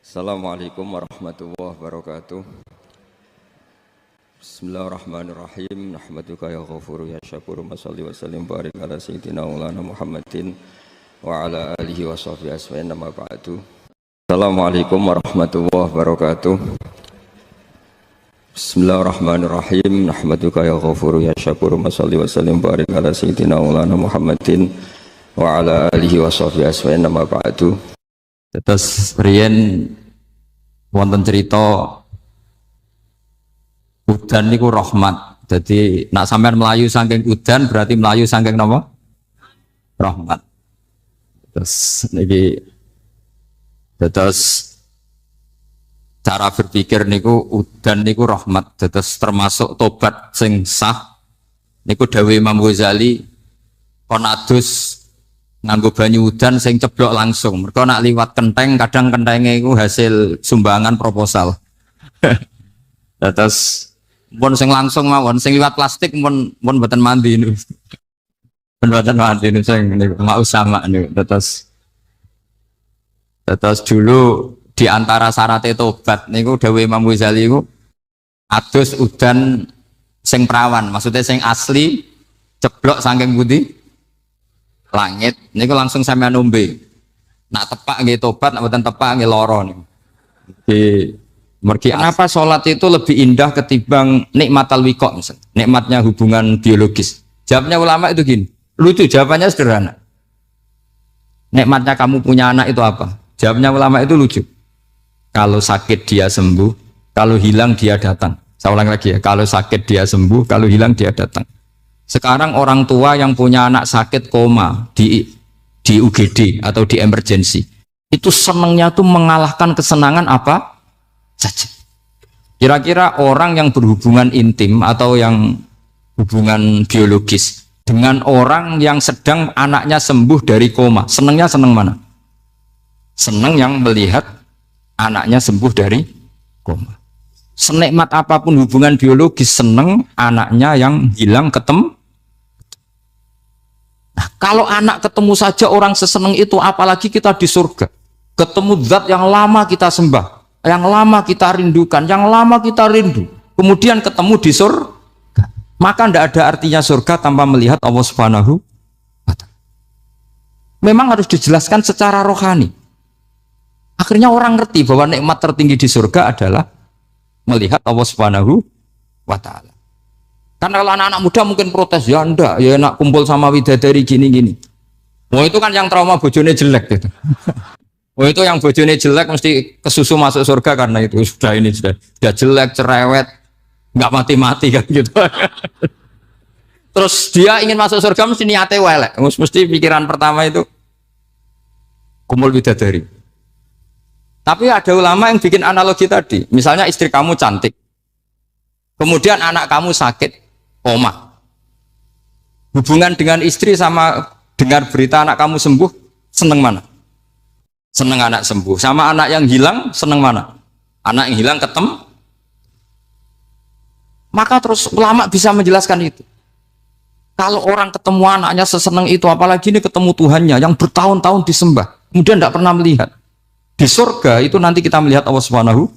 Assalamualaikum warahmatullahi wabarakatuh. Bismillahirrahmanirrahim. Nahmaduka ya ghafuru ya syakuru. Masalli wa sallim barik ala sayyidina maulana Muhammadin wa ala alihi wa sahbihi asma'in nama ba'du. Assalamualaikum warahmatullahi wabarakatuh. Bismillahirrahmanirrahim. Nahmaduka ya ghafuru ya syakuru. Masalli wa sallim barik ala sayyidina maulana Muhammadin wa ala alihi wa sahbihi asma'in nama ba'du. Terus riyen wonten cerita udan niku rahmat. Jadi nak sampean melayu saking udan berarti melayu saking napa? Rahmat. Terus niki cara berpikir niku udan niku rahmat. Terus termasuk tobat sing sah niku dawuh Imam Ghazali kon adus nganggo banyu udan sing ceblok langsung. Mereka nak liwat kenteng, kadang kentenge iku hasil sumbangan proposal. Terus pun sing langsung mawon, sing liwat plastik pun mboten mandi niku. Mboten mandi niku sing niku mau sama niku. Terus dulu di antara syarat tobat niku dawuh Imam Ghazali iku adus udan sing perawan, maksudnya sing asli ceblok saking putih langit niku langsung sampean nombe. Nak tepak nggih tobat, nak mboten tepak nggih lara niku. Kenapa sholat itu lebih indah ketimbang nikmatal wiqa misalnya, nikmatnya hubungan biologis? Jawabnya ulama itu gini, lucu jawabannya sederhana. Nikmatnya kamu punya anak itu apa? Jawabnya ulama itu lucu. Kalau sakit dia sembuh, kalau hilang dia datang. Saya ulang lagi ya, kalau sakit dia sembuh, kalau hilang dia datang. Sekarang orang tua yang punya anak sakit koma di UGD atau di emergency, itu senangnya tuh mengalahkan kesenangan apa saja. Kira-kira orang yang berhubungan intim atau yang hubungan biologis dengan orang yang sedang anaknya sembuh dari koma, senangnya senang mana? Senang yang melihat anaknya sembuh dari koma. Senikmat apapun hubungan biologis, senang anaknya yang hilang ketemu. Nah, kalau anak ketemu saja orang seseneng itu, apalagi kita di surga. Ketemu zat yang lama kita sembah, yang lama kita rindukan, yang lama kita rindu. Kemudian ketemu di surga. Maka tidak ada artinya surga tanpa melihat Allah Subhanahu wa ta'ala. Memang harus dijelaskan secara rohani. Akhirnya orang ngerti bahwa nikmat tertinggi di surga adalah melihat Allah Subhanahu wa ta'ala. Karena kalau anak-anak muda mungkin protes, ya enggak, ya enak kumpul sama widadari gini-gini. Oh itu kan yang trauma bojone jelek gitu. Oh itu yang bojone jelek mesti kesusu masuk surga karena itu sudah jelek, cerewet, nggak mati-mati kan gitu. Terus dia ingin masuk surga mesti niatnya welek, mesti pikiran pertama itu kumpul widadari. Tapi ada ulama yang bikin analogi tadi, misalnya istri kamu cantik, kemudian anak kamu sakit, koma. Hubungan dengan istri sama dengar berita anak kamu sembuh, seneng mana? Seneng anak sembuh. Sama anak yang hilang, seneng mana? Anak yang hilang ketemu. Maka terus ulama bisa menjelaskan itu. Kalau orang ketemu anaknya seseneng itu, apalagi ini ketemu Tuhannya yang bertahun-tahun disembah, kemudian tidak pernah melihat. Di surga itu nanti kita melihat Allah Subhanahu.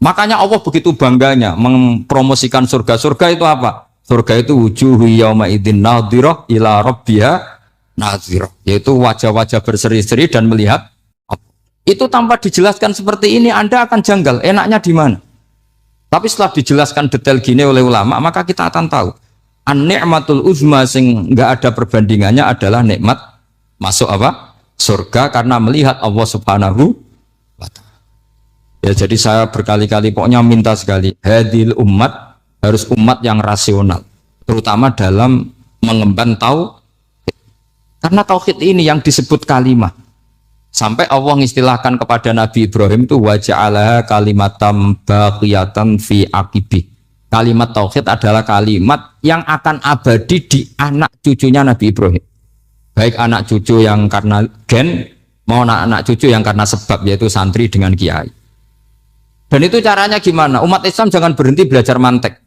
Makanya Allah begitu bangganya mempromosikan surga. Surga itu apa? Surga itu wujuhu yauma idzin nadhirah ila rabbiha nadhirah, yaitu wajah-wajah berseri-seri dan melihat. Itu tanpa dijelaskan seperti ini Anda akan janggal, enaknya di mana? Tapi setelah dijelaskan detail gini oleh ulama, maka kita akan tahu an-ni'matul uzma sing enggak ada perbandingannya adalah nikmat masuk apa? Surga karena melihat Allah Subhanahu wa ta'ala. Ya jadi saya berkali-kali pokoknya minta sekali, hadil umat harus umat yang rasional, terutama dalam mengemban tauhid. Karena tauhid ini yang disebut kalimah. Sampai Allah mengistilahkan kepada Nabi Ibrahim itu waja'alaha kalimatam baqiyatan fi aqibi. Kalimat tauhid adalah kalimat yang akan abadi di anak cucunya Nabi Ibrahim. Baik anak cucu yang karena gen, mau anak cucu yang karena sebab, yaitu santri dengan kiai. Dan itu caranya gimana? Umat Islam jangan berhenti belajar mantek.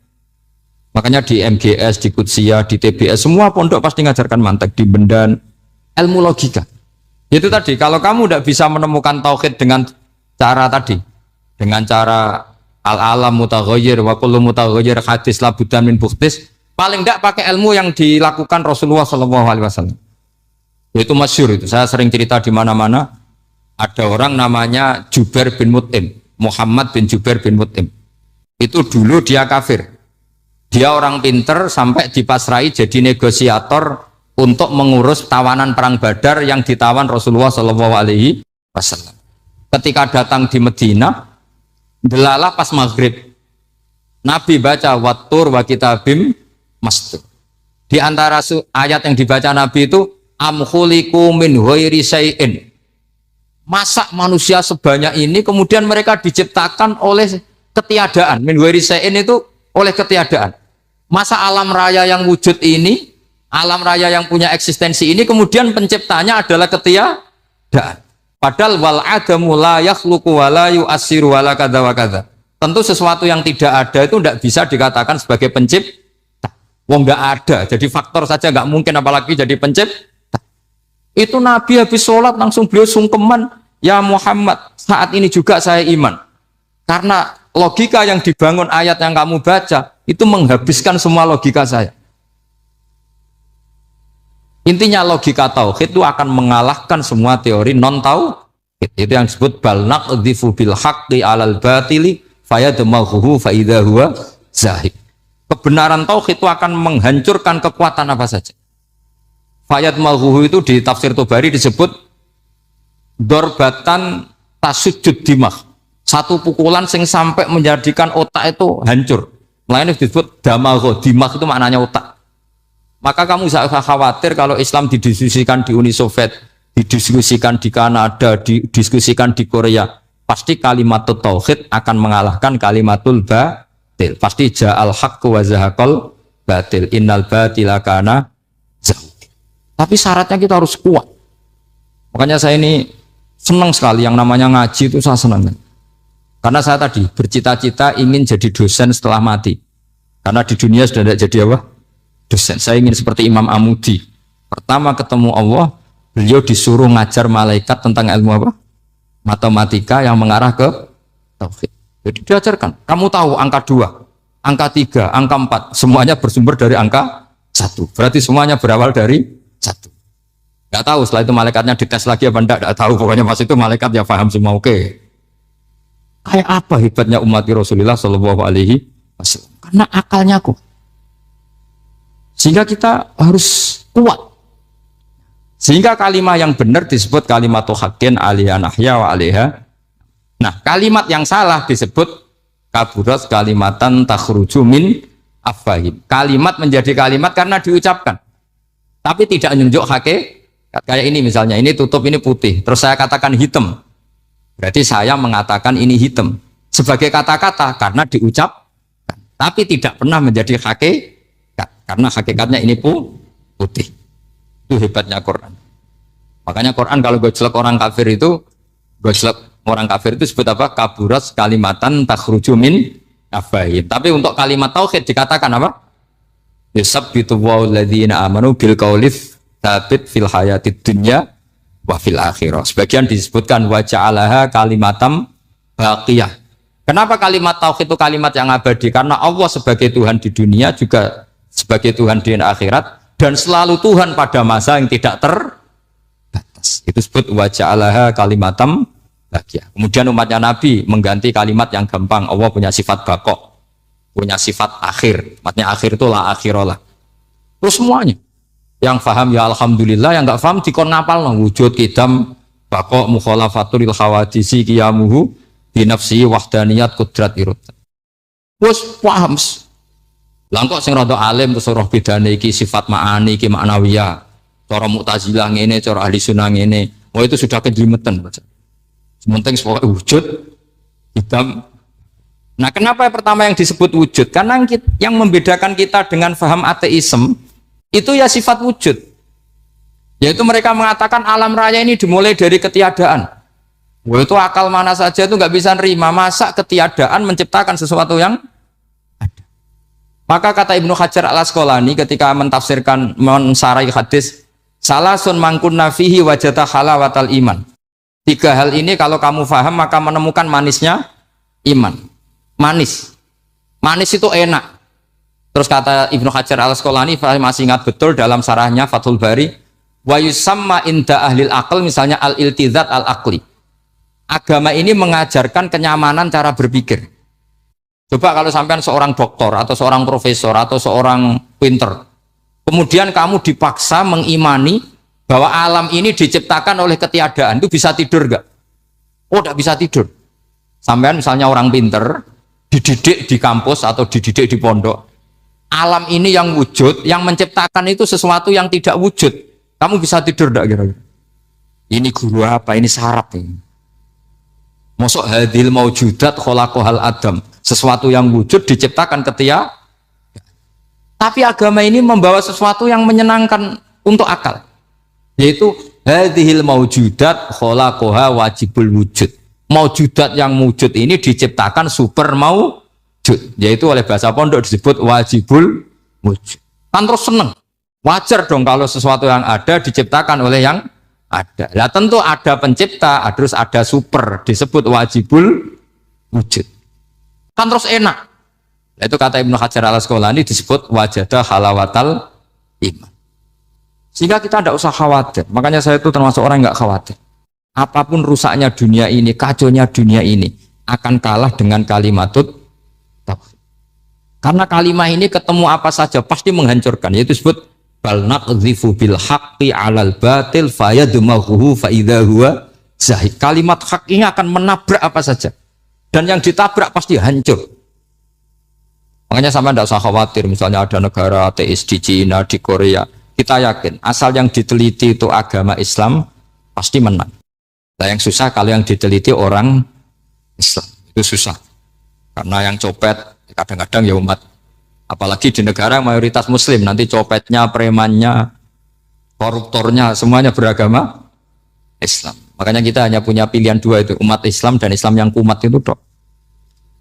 Makanya di MGS, di Qudsiyah, di TBS, semua pondok pasti ngajarkan mantek, di Bendan, ilmu logika. Itu tadi, kalau kamu tidak bisa menemukan tauhid dengan cara tadi, dengan cara al-alam mutaghayyir wa kullu mutaghayyir hadis la budda min buktis, paling tidak pakai ilmu yang dilakukan Rasulullah Shallallahu Alaihi Wasallam. Itu masyhur itu. Saya sering cerita di mana-mana. Ada orang namanya Jubair bin Mut'im, Muhammad bin Jubair bin Mut'im. Itu dulu dia kafir. Dia orang pinter sampai dipasrai jadi negosiator untuk mengurus tawanan perang Badar yang ditawan Rasulullah Shallallahu Alaihi Wasallam. Ketika datang di Medina, delalah pas maghrib, Nabi baca wattur wa kitabim mastur. Di antara ayat yang dibaca Nabi itu am khuliqu min ghairi syai'in. Masa manusia sebanyak ini kemudian mereka diciptakan oleh ketiadaan. Min ghairi syai'in itu oleh ketiadaan. Masa alam raya yang wujud ini, alam raya yang punya eksistensi ini kemudian penciptanya adalah ketiadaan. Padahal wal adamu la yakhluqu wa la yu'assiru wa la kadza wa kadza. Tentu sesuatu yang tidak ada itu tidak bisa dikatakan sebagai pencipta. Wong nggak ada, jadi faktor saja nggak mungkin apalagi jadi pencipta. Itu Nabi habis sholat langsung beliau sungkeman, ya Muhammad, saat ini juga saya iman. Karena logika yang dibangun ayat yang kamu baca itu menghabiskan semua logika saya. Intinya logika tauhid itu akan mengalahkan semua teori non tauhid. Itu yang disebut bal naqdhifu bil haqqi 'alal batili fayadmaghuhu fa idza huwa zahid. Kebenaran tauhid itu akan menghancurkan kekuatan apa saja. Fayadmaghuhu itu di tafsir Tobari disebut dorbatan tasujud dimah. Satu pukulan sing sampai menjadikan otak itu hancur. Lainnya disebut damagho, dimah itu maknanya otak. Maka kamu jangan khawatir kalau Islam didiskusikan di Uni Soviet, didiskusikan di Kanada, didiskusikan di Korea, pasti kalimatul tauhid akan mengalahkan kalimatul batil. Pasti ja'al haqqu wa zahaqal batil, innal batila kana zahuq. Tapi syaratnya kita harus kuat. Makanya saya ini senang sekali yang namanya ngaji itu saya senang. Karena saya tadi bercita-cita ingin jadi dosen setelah mati. Karena di dunia sudah tidak jadi apa? Dosen. Saya ingin seperti Imam Amudi. Pertama ketemu Allah, beliau disuruh ngajar malaikat tentang ilmu apa? Matematika yang mengarah ke tauhid. Jadi diajarkan. Kamu tahu angka 2, angka 3, angka 4, semuanya bersumber dari angka 1. Berarti semuanya berawal dari 1. Gak tahu setelah itu malaikatnya dites lagi apa enggak, gak tahu. Pokoknya pas itu malaikat ya paham semua. Oke. Kayak apa hebatnya umat Rasulullah Shallallahu Alaihi Wasallam? Karena akalnya kuat. Sehingga kita harus kuat. Sehingga kalimat yang benar disebut kalimat haqqin alaiha nahya wa alaiha. Nah, kalimat yang salah disebut kaburat kalimatan takhruju min afwahim. Kalimat menjadi kalimat karena diucapkan. Tapi tidak menunjuk hakikat. Kayak ini misalnya, ini tutup, ini putih. Terus saya katakan hitam. Berarti saya mengatakan ini hitam. Sebagai kata-kata karena diucapkan. Tapi tidak pernah menjadi hakikat. Karena hakikatnya ini putih. Itu hebatnya Quran. Makanya Quran kalau gojlek orang kafir itu, gojlek orang kafir itu sebut apa? Kaburat kalimatan takhruju min afwahim. Tapi untuk kalimat tauhid dikatakan apa? Yusabbitu walladzina amanu bil qaulif tsabit fil hayatid dunya wa fil akhirah. Sebagian disebutkan wa ja'alaha kalimatam baqiyah. Kenapa kalimat tauhid itu kalimat yang abadi? Karena Allah sebagai Tuhan di dunia juga sebagai Tuhan di akhirat dan selalu Tuhan pada masa yang tidak terbatas. Itu disebut wa ja'alaha kalimatam baqiyah. Kemudian umatnya Nabi mengganti kalimat yang gampang. Allah punya sifat baqo, punya sifat akhir. Maksudnya akhir itu la akhiralah. Terus semuanya. Yang paham ya alhamdulillah, yang enggak paham dikon ngapal no. Wujud kidam baqo mukhalafatul khawadisi qiyamuhu bi nafsi wahdaniyat qudrat irad. Wes paham. Lah kok sing rada alim terus roh bedane iki sifat ma'ani iki maknawiyah. Cara Mu'tazilah ngene, cara ahli sunnah ngene. Oh itu sudah kejlimetan baca. Sementing wujud hitam. Nah, kenapa pertama yang disebut wujud? Karena yang membedakan kita dengan faham ateisme itu ya sifat wujud. Yaitu mereka mengatakan alam raya ini dimulai dari ketiadaan. Wah, itu akal mana saja itu nggak bisa nerima. Masa ketiadaan menciptakan sesuatu yang ada. Maka kata Ibnu Hajar al-Asqalani ketika mentafsirkan mensarai hadis salasun mangkunna fihi wajata halawatal iman. Tiga hal ini kalau kamu paham maka menemukan manisnya iman. Manis. Manis itu enak. Terus kata Ibnu Hajar Al-Asqalani, saya masih ingat betul dalam sarahnya Fathul Bari, wa yusamma inda ahlil aql, misalnya al-iltizat al-aqli. Agama ini mengajarkan kenyamanan cara berpikir. Coba kalau sampean seorang doktor atau seorang profesor atau seorang pinter, kemudian kamu dipaksa mengimani bahwa alam ini diciptakan oleh ketiadaan, itu bisa tidur gak? Oh, tidak bisa tidur. Sampean misalnya orang pinter, dididik di kampus atau dididik di pondok, alam ini yang wujud, yang menciptakan itu sesuatu yang tidak wujud. Kamu bisa tidur gak kira-kira? Ini guru apa? Ini syarat ini. Mosok hadil maujudat khalaqahal adam, sesuatu yang wujud diciptakan ketia. Tapi agama ini membawa sesuatu yang menyenangkan untuk akal, yaitu hadhil maujudat khalaqaha wajibul wujud. Maujudat yang wujud ini diciptakan super maujud, yaitu oleh bahasa pondok disebut wajibul wujud. Kan terus seneng, wajar dong kalau sesuatu yang ada diciptakan oleh yang ada. Lah tentu ada pencipta, terus ada super, disebut wajibul wujud. Kan terus enak. Nah, itu kata Ibnu Hajar Al-Asqalani disebut wajadah halawatal iman. Sehingga kita tidak usah khawatir. Makanya saya itu termasuk orang yang nggak khawatir. Apapun rusaknya dunia ini, kacaunya dunia ini, akan kalah dengan kalimatut tauhid. Karena kalimat ini ketemu apa saja pasti menghancurkan. Yaitu disebut bal naqdhifu bil haqqi 'alal batil fayadmaghuhu fa idza huwa zahid. Kalimat hak ini akan menabrak apa saja. Dan yang ditabrak pasti hancur. Makanya sama tidak usah khawatir, misalnya ada negara ateis di Cina, di Korea, kita yakin asal yang diteliti itu agama Islam pasti menang. Nah, yang susah kalau yang diteliti orang Islam, itu susah. Karena yang copet kadang-kadang ya umat, apalagi di negara mayoritas muslim, nanti copetnya, premannya, koruptornya semuanya beragama Islam. Makanya kita hanya punya pilihan dua, itu umat Islam dan Islam yang kumat itu dok.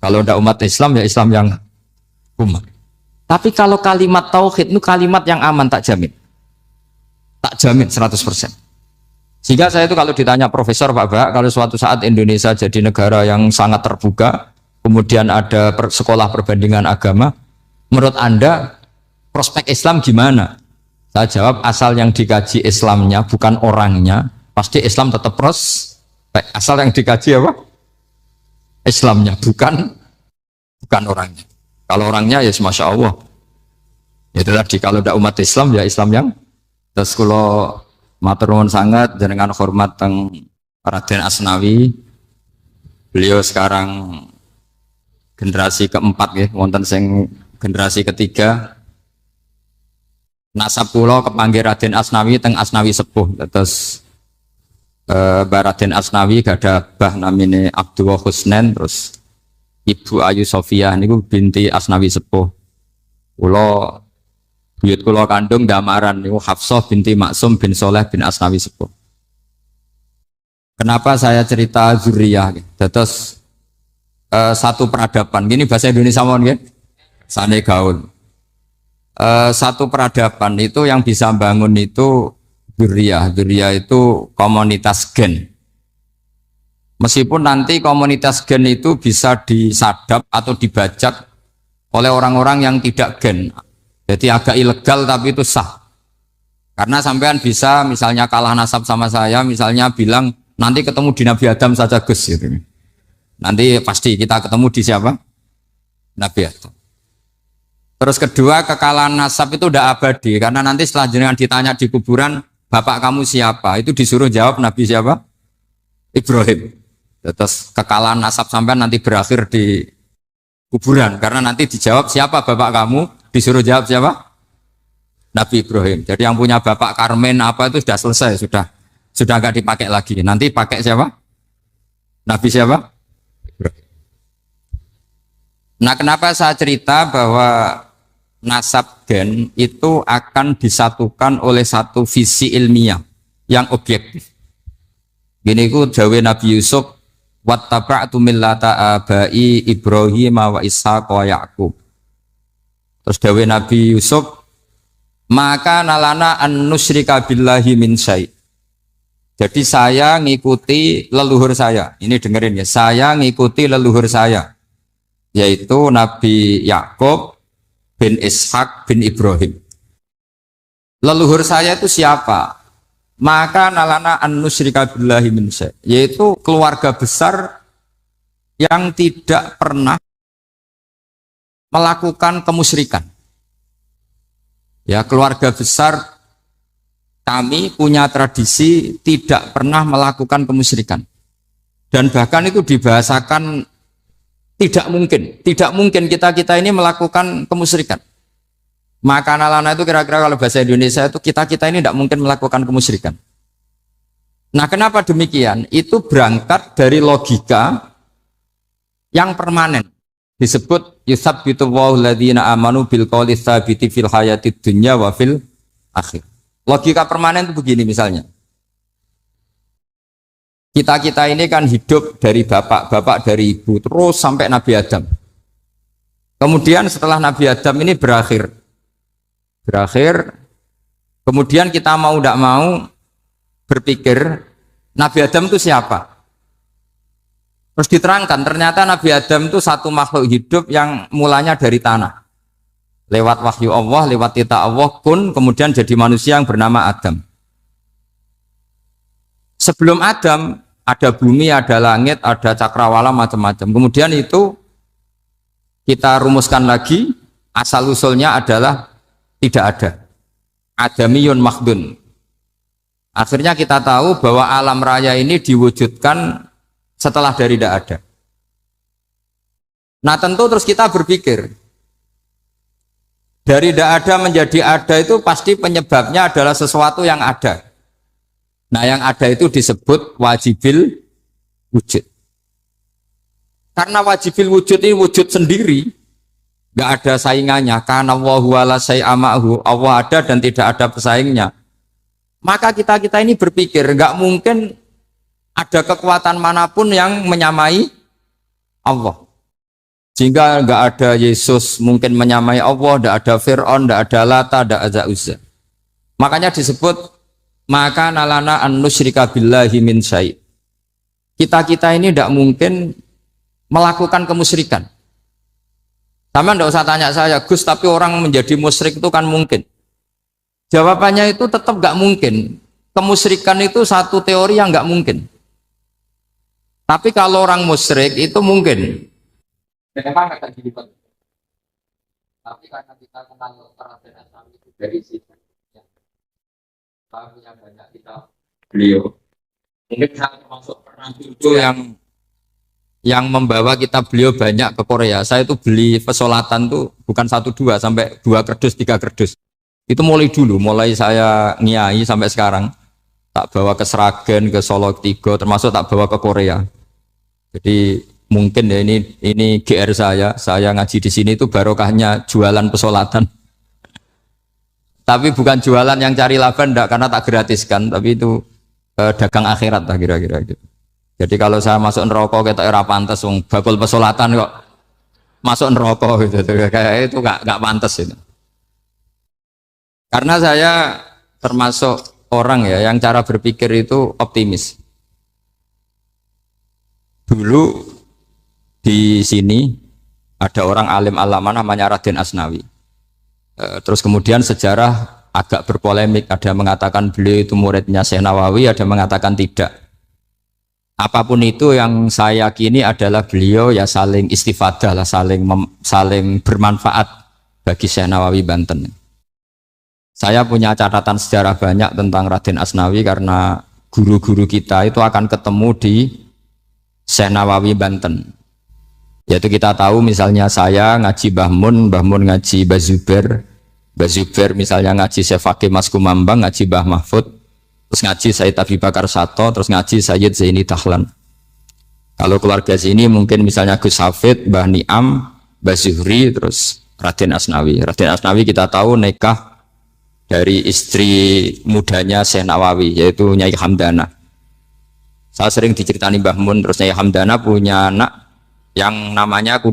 Kalau tidak umat Islam ya Islam yang kumat. Tapi kalau kalimat tauhid itu kalimat yang aman, tak jamin. Tak jamin 100%. Sehingga saya itu kalau ditanya profesor Pak Bak, kalau suatu saat Indonesia jadi negara yang sangat terbuka, kemudian ada sekolah perbandingan agama, menurut Anda prospek Islam gimana? Saya jawab, asal yang dikaji Islamnya bukan orangnya, pasti Islam tetap prospek. Asal yang dikaji apa? Islamnya, bukan orangnya. Kalau orangnya ya Masya Allah. Itu tadi, kalau tidak umat Islam ya Islam yang. Terus kalau matur nuwun sangat jenengan hormat teng Raden Asnawi. Beliau sekarang generasi keempat ya, wonten sing generasi ketiga. Nasab kula kepanggih Raden Asnawi teng Asnawi sepuh. Terus Raden Asnawi gada bah namine Abdullah Husnen, terus Ibu Ayu Sofia niku binti Asnawi sepuh. Kula buyut kula kandung damaran niku Hafsah binti Maksum bin Soleh bin Asnawi sepuh. Kenapa saya cerita zuriyah? Terus satu peradaban, gini bahasa Indonesia mohon nggih. Sane gaul. Satu peradaban itu yang bisa bangun itu zuriyah. Zuriyah itu komunitas gen. Meskipun nanti komunitas gen itu bisa disadap atau dibajak oleh orang-orang yang tidak gen. Jadi agak ilegal tapi itu sah. Karena sampean bisa misalnya kalah nasab sama saya, misalnya bilang nanti ketemu di Nabi Adam saja Gus gitu. Nanti pasti kita ketemu di siapa? Nabi Adam. Terus kedua, kekalahan nasab itu udah abadi, karena nanti setelah jenengan ditanya di kuburan, bapak kamu siapa? Itu disuruh jawab Nabi siapa? Ibrahim. Terus kekalahan nasab sampean nanti berakhir di kuburan, karena nanti dijawab siapa bapak kamu, disuruh jawab siapa? Nabi Ibrahim. Jadi yang punya bapak Karmen apa itu sudah selesai, sudah nggak dipakai lagi. Nanti pakai siapa? Nabi siapa? Ibrahim. Nah, kenapa saya cerita bahwa nasab gen itu akan disatukan oleh satu visi ilmiah yang objektif. Gini ku dawe Nabi Yusuf, wattaba'tu millata abai Ibrahim wa Ishaq wa Yaqub. Terus dawe Nabi Yusuf, maka nalana an nusyrika billahi min syai'. Jadi saya ngikuti leluhur saya. Ini dengerin ya. Saya ngikuti leluhur saya, yaitu Nabi Yakub bin Ishak bin Ibrahim. Leluhur saya itu siapa? Maka nalana an nusyrika billahi min syai', yaitu keluarga besar yang tidak pernah melakukan kemusyrikan. Ya, keluarga besar kami punya tradisi tidak pernah melakukan kemusyrikan. Dan bahkan itu dibahasakan tidak mungkin kita ini melakukan kemusyrikan. Maka nalana itu kira-kira kalau bahasa Indonesia itu kita ini tidak mungkin melakukan kemusyrikan. Nah, kenapa demikian? Itu berangkat dari logika yang permanen. Disebut yusabbitu Allahu alladziina aamanu bil qouli tsabiti fil hayatid dunya wa fil akhir. Logika permanen itu begini misalnya. Kita ini kan hidup dari bapak dari ibu terus sampai Nabi Adam. Kemudian setelah Nabi Adam ini berakhir, kemudian kita mau tidak mau berpikir Nabi Adam itu siapa? Terus diterangkan ternyata Nabi Adam itu satu makhluk hidup yang mulanya dari tanah. Lewat wahyu Allah, lewat titah Allah kun, kemudian jadi manusia yang bernama Adam. Sebelum Adam ada bumi, ada langit, ada cakrawala, macam-macam. Kemudian itu kita rumuskan lagi, asal usulnya adalah tidak ada. Adamiyun makhdun. Akhirnya kita tahu bahwa alam raya ini diwujudkan setelah dari tidak ada. Nah, tentu terus kita berpikir dari tidak ada menjadi ada itu pasti penyebabnya adalah sesuatu yang ada. Nah, yang ada itu disebut wajibil wujud. Karena wajibil wujud ini wujud sendiri, nggak ada saingannya. Karena Allahu wala syai'amahu, Allah ada dan tidak ada pesaingnya. Maka kita ini berpikir nggak mungkin ada kekuatan manapun yang menyamai Allah. Sehingga nggak ada Yesus mungkin menyamai Allah, nggak ada Fir'aun, nggak ada Lata, nggak ada Uzza. Makanya disebut maka nalana an nusyrika billahi min syai'. Kita ini tidak mungkin melakukan kemusyrikan. Sama nggak usah tanya saya, Gus, tapi orang menjadi musyrik itu kan mungkin. Jawabannya itu tetap nggak mungkin. Kemusyrikan itu satu teori yang nggak mungkin. Tapi kalau orang musyrik itu mungkin. Memang akan dilibat. Tapi karena kita kenal perhatian Islam itu dari situ, ya. Kami yang banyak kita beliau. Mungkin saya termasuk pernah itu yang membawa kita beliau banyak ke Korea. Saya itu beli pesolatan tuh bukan 1 2 sampai 2 kardus 3 kardus. Itu mulai saya ngiai sampai sekarang. Tak bawa ke Sragen, ke Solo Tigo, termasuk tak bawa ke Korea. Jadi mungkin ya ini GR saya ngaji di sini itu barokahnya jualan pesolatan. Tapi bukan jualan yang cari laba enggak, karena tak gratiskan, tapi itu dagang akhirat lah kira-kira gitu. Jadi kalau saya masuk neraka kita era pantas wong bakul pesolatan kok masuk neraka gitu. Kayak itu enggak pantas itu. Karena saya termasuk orang ya yang cara berpikir itu optimis. Dulu di sini ada orang alim alama namanya Raden Asnawi. Terus kemudian sejarah agak berpolemik, ada yang mengatakan beliau itu muridnya Syekh Nawawi, ada yang mengatakan tidak. Apapun itu yang saya yakini adalah beliau ya saling istifadah lah, saling bermanfaat bagi Syekh Nawawi Banten. Saya punya catatan sejarah banyak tentang Raden Asnawi karena guru-guru kita itu akan ketemu di Syekh Nawawi Banten. Yaitu kita tahu misalnya saya ngaji Mbah Mun ngaji Mbah Zubair misalnya ngaji Syekh Fakih Mas Kumambang, ngaji Mbah Mahfud, terus ngaji Sayyid Abi Bakar Sato, terus ngaji Sayyid Zaini Dahlan. Kalau keluarga sini mungkin misalnya Gus Hafid, Mbah Niam, Mbah Zuhri, terus Raden Asnawi. Raden Asnawi kita tahu nikah dari istri mudanya Syekh Nawawi, yaitu Nyai Hamdana. Saya sering diceritani Mbah Mun, terus Nyai Hamdana punya anak yang namanya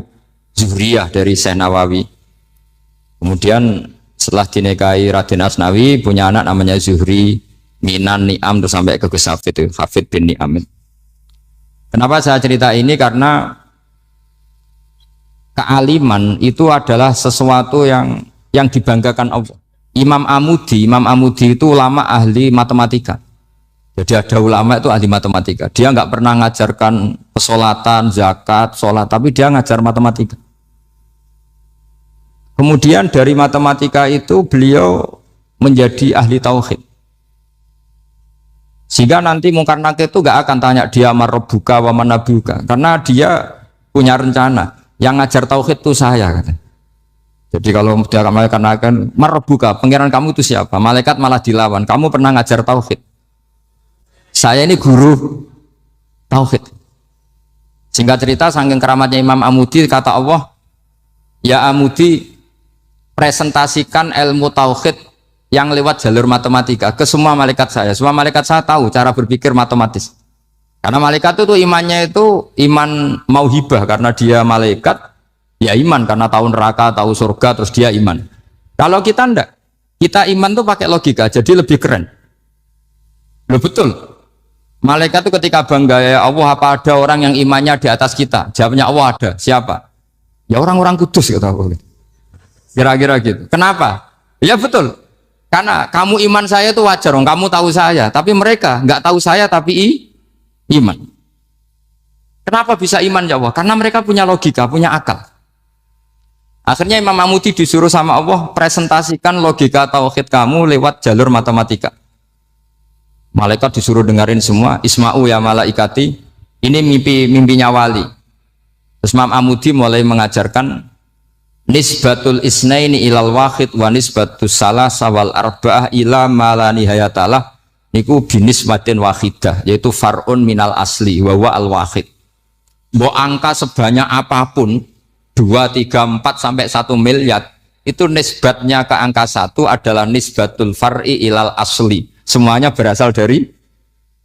Zuhriyah dari Syekh Nawawi. Kemudian setelah dinikahi Raden Asnawi punya anak namanya Zuhri. Minan Ni'am terus sampai ke Gus Hafid itu, Hafid bin Ni'am. Kenapa saya cerita ini? Karena kealiman itu adalah sesuatu yang dibanggakan Allah. Imam Amudi itu ulama ahli matematika. Jadi ada ulama itu ahli matematika. Dia nggak pernah ngajarkan pesolatan, zakat, sholat, tapi dia ngajar matematika. Kemudian dari matematika itu beliau menjadi ahli tauhid. Sehingga nanti Mungkar Nakir itu nggak akan tanya dia marabbuka wa manabuka, karena dia punya rencana. Yang ngajar tauhid itu saya, kata. Jadi kalau dia akan marabbuka, pangeran kamu itu siapa? Malaikat malah dilawan. Kamu pernah ngajar tauhid? Saya ini guru tauhid. Singkat cerita, saking keramatnya Imam Amudi, kata Allah, ya Amudi, presentasikan ilmu tauhid yang lewat jalur matematika ke semua malaikat saya. Semua malaikat saya tahu cara berpikir matematis. Karena malaikat itu imannya itu iman mauhibah, karena dia malaikat, ya iman karena tahu neraka, tahu surga, terus dia iman. Kalau kita enggak, kita iman tuh pakai logika, jadi lebih keren. Loh betul. Malaikat itu ketika bangga, ya Allah, apa ada orang yang imannya di atas kita? Jawabnya Allah ada. Siapa? Ya orang-orang kudus, kata Allah. Kira-kira gitu. Kenapa? Ya betul. Karena kamu iman saya itu wajar, kamu tahu saya, tapi mereka nggak tahu saya tapi iman. Kenapa bisa iman ya Allah? Karena mereka punya logika, punya akal. Akhirnya Imam Amudi disuruh sama Allah presentasikan logika tauhid kamu lewat jalur matematika. Malaikat disuruh dengerin semua. Isma'u ya malaikati, ini mimpinya wali. Terus Imam Amudi mulai mengajarkan nisbatul isnaini ilal wahid wa nisbatus salasa wal arba'ah ila ma la nihayatalah. Niku binisbatin wahidah, yaitu far'un minal asli wa wa al wahid. Mbok angka sebanyak apapun 2, 3, 4 sampai 1 miliar, itu nisbatnya ke angka 1 adalah nisbatul far'i ilal asli. Semuanya berasal dari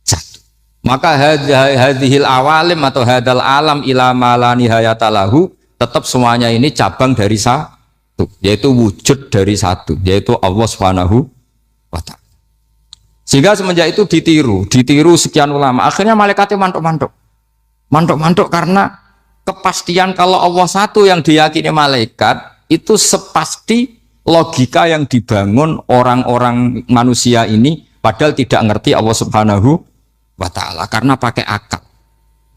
1. Maka hadhil awalim atau hadal alam ila ma la nihayatalahu, tetap semuanya ini cabang dari 1, yaitu wujud dari 1, yaitu Allah Subhanahu wa ta'ala. Sehingga semenjak itu ditiru sekian ulama. Akhirnya malaikatnya mantuk karena kepastian kalau Allah satu yang diyakini malaikat itu sepasti logika yang dibangun orang-orang manusia ini, padahal tidak ngerti Allah Subhanahu wa ta'ala karena pakai akal.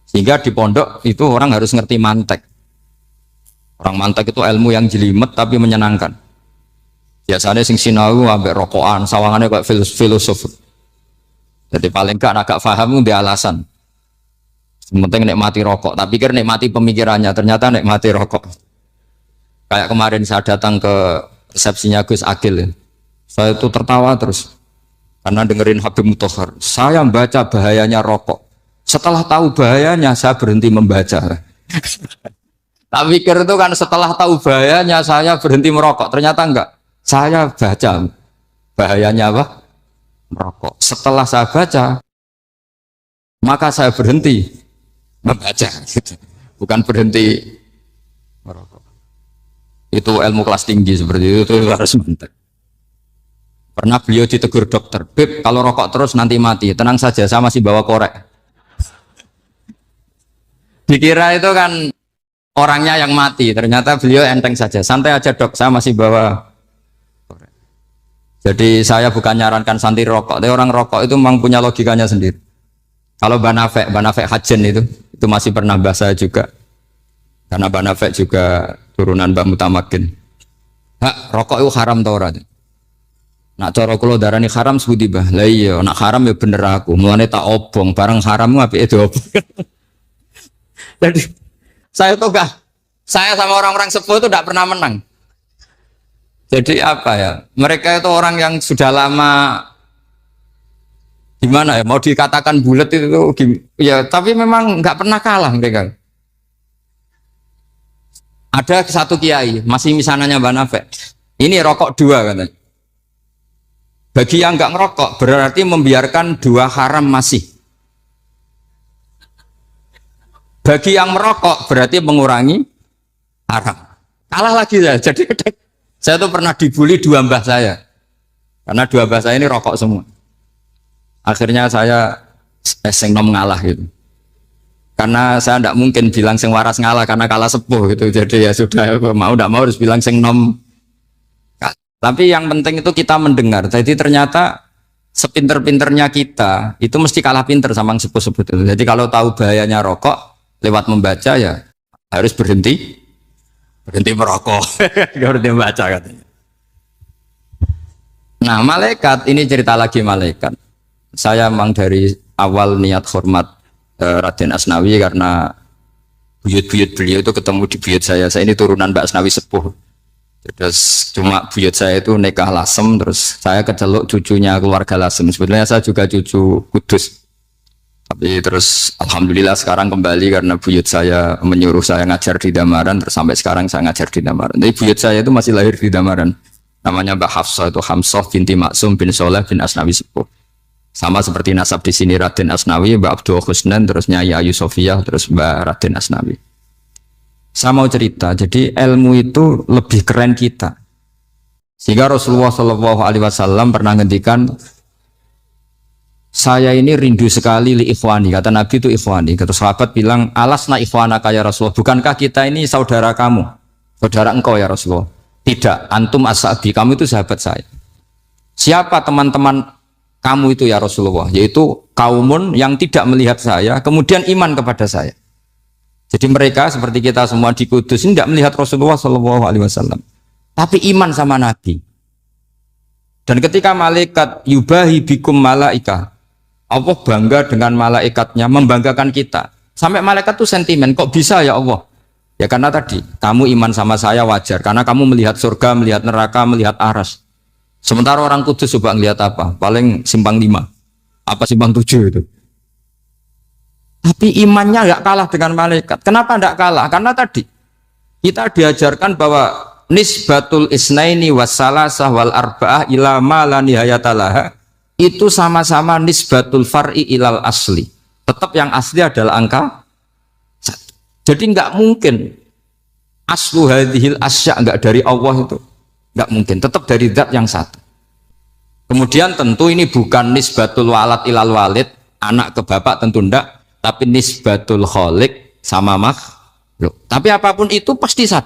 Sehingga di pondok itu orang harus ngerti mantek. Orang mantek itu ilmu yang jelimet tapi menyenangkan. Biasanya sing sinau ambek rokokan, sawangannya kayak filosof. Jadi paling gak agak paham di alasan. Penting nikmati rokok, tapi pikir nikmati pemikirannya, ternyata nikmati rokok. Kayak kemarin saya datang ke resepsinya Gus Agil, saya itu tertawa terus karena dengerin Habib Mutahar. Saya membaca bahayanya rokok. Setelah tahu bahayanya, saya berhenti membaca. Tak pikir itu kan setelah tahu bahayanya saya berhenti merokok. Ternyata enggak. Saya baca bahayanya apa? Merokok. Setelah saya baca, maka saya berhenti membaca. Bukan berhenti merokok. Itu ilmu kelas tinggi seperti itu harus mantap. Pernah beliau ditegur dokter, Beb, kalau rokok terus nanti mati. Tenang saja, saya masih bawa korek. Dikira itu kan orangnya yang mati, ternyata beliau enteng saja. Santai aja dok, saya masih bawa. Jadi saya bukan nyarankan santri rokok, tapi orang rokok itu memang punya logikanya sendiri. Kalau Banafek Hajen itu masih pernah bahas saya juga. Karena Banafek juga turunan Mbak Mutamakin. Hak, rokok itu haram tau ora? Nak cara kula darani haram sebuti bah. Lah iya, nak haram ya bener aku. Mulane tak obong, barang haram apike diobong. Jadi saya tuh saya sama orang-orang sepuh itu tidak pernah menang. Jadi apa ya? Mereka itu orang yang sudah lama gimana ya? Mau dikatakan bulat itu ya, tapi memang nggak pernah kalah mereka. Ada satu kiai masih misananya Mbak Nafek. Ini rokok 2 katanya. Bagi yang nggak ngerokok berarti membiarkan 2 haram masih. Bagi yang merokok berarti mengurangi haram. Kalah lagi ya. Jadi saya tuh pernah dibully 2 mbah saya. Karena 2 mbah saya ini rokok semua. Akhirnya saya sing nom ngalah gitu. Karena saya tidak mungkin bilang sing waras ngalah karena kalah sepuh gitu. Jadi ya sudah, mau tidak mau harus bilang sing nom. Tapi yang penting itu kita mendengar. Jadi ternyata sepinter-pinternya kita itu mesti kalah pinter sama yang sepuh-sepuh itu. Jadi kalau tahu bahayanya rokok lewat membaca ya harus berhenti merokok. Berhenti membaca katanya. Nah malaikat ini cerita lagi malaikat. Saya memang dari awal niat hormat Raden Asnawi karena buyut-buyut beliau itu ketemu di buyut saya. Saya ini turunan Mbak Asnawi sepuh. Terus cuma buyut saya itu nikah Lasem, terus saya keceluk cucunya keluarga Lasem. Sebetulnya saya juga cucu Kudus. Tapi terus alhamdulillah sekarang kembali karena buyut saya menyuruh saya ngajar di Damaran, terus sampai sekarang saya ngajar di Damaran. Tapi buyut saya itu masih lahir di Damaran. Namanya Mbak Hafsah, itu Hamsah binti Maksum bin Soleh bin Asnawi sepuh. Sama seperti nasab di sini Raden Asnawi, Mbak Abdul Husnan, terus Nyai Ayu Sofiyah, terus Mbak Raden Asnawi. Saya mau cerita, jadi ilmu itu lebih keren kita. Sehingga Rasulullah SAW pernah ngendikan, saya ini rindu sekali li ikhwani. Kata Nabi itu ikhwani. Kata sahabat bilang, alasna ikhwanaka ya Rasulullah. Bukankah kita ini saudara kamu? Saudara engkau ya Rasulullah. Tidak, antum ashabi, kamu itu sahabat saya. Siapa teman-teman kamu itu ya Rasulullah? Yaitu kaumun yang tidak melihat saya, kemudian iman kepada saya. Jadi mereka seperti kita semua di Kudus ini tidak melihat Rasulullah SAW, tapi iman sama Nabi. Dan ketika malaikat yubahi bikum malaika, Allah bangga dengan malaikatnya, membanggakan kita. Sampai malaikat tuh sentimen, kok bisa ya Allah? Ya karena tadi, kamu iman sama saya wajar, karena kamu melihat surga, melihat neraka, melihat aras. Sementara orang Kudus coba ngelihat apa? Paling simpang 5, apa simpang 7 itu. Tapi imannya nggak kalah dengan malaikat. Kenapa nggak kalah? Karena tadi kita diajarkan bahwa nisbatul isnaini wassalasah wal arba'ah ila ma la nihayatalaha itu sama-sama nisbatul far'i ilal asli. Tetap yang asli adalah angka 1. Jadi nggak mungkin aslu hadhil asya nggak dari Allah itu. Nggak mungkin. Tetap dari zat yang 1. Kemudian tentu ini bukan nisbatul walad ilal walid, anak ke bapak tentu enggak. Tapi nisbatul khaliq sama makhluk. Tapi apapun itu pasti 1.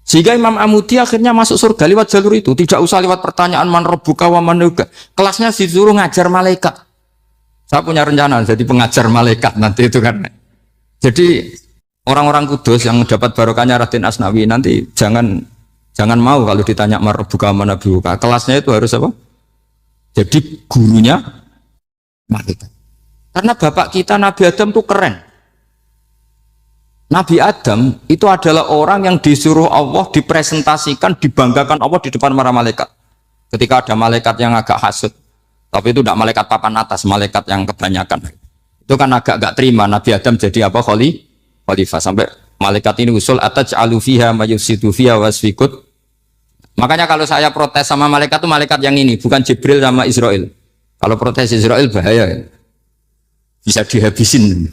Sehingga Imam Amudi akhirnya masuk surga lewat jalur itu. Tidak usah lewat pertanyaan man rabbuka wa man nuka. Kelasnya disuruh ngajar malaikat. Saya punya rencana jadi pengajar malaikat nanti itu kan. Jadi orang-orang Kudus yang dapat barokahnya Raden Asnawi nanti jangan mau kalau ditanya man rabbuka wa man nuka. Kelasnya itu harus apa? Jadi gurunya malaikat. Karena bapak kita Nabi Adam itu keren. Nabi Adam itu adalah orang yang disuruh Allah dipresentasikan, dibanggakan Allah di depan para malaikat. Ketika ada malaikat yang agak hasut, tapi itu tidak malaikat papan atas, malaikat yang kebanyakan. Itu kan agak gak terima Nabi Adam jadi apa? Khalifah. Sampai malaikat ini usul ataj'alu fiha mayusidu fiha wasfikut. Makanya kalau saya protes sama malaikat itu malaikat yang ini, bukan Jibril sama Israel. Kalau protes Israel bahaya. Bisa dihabisin.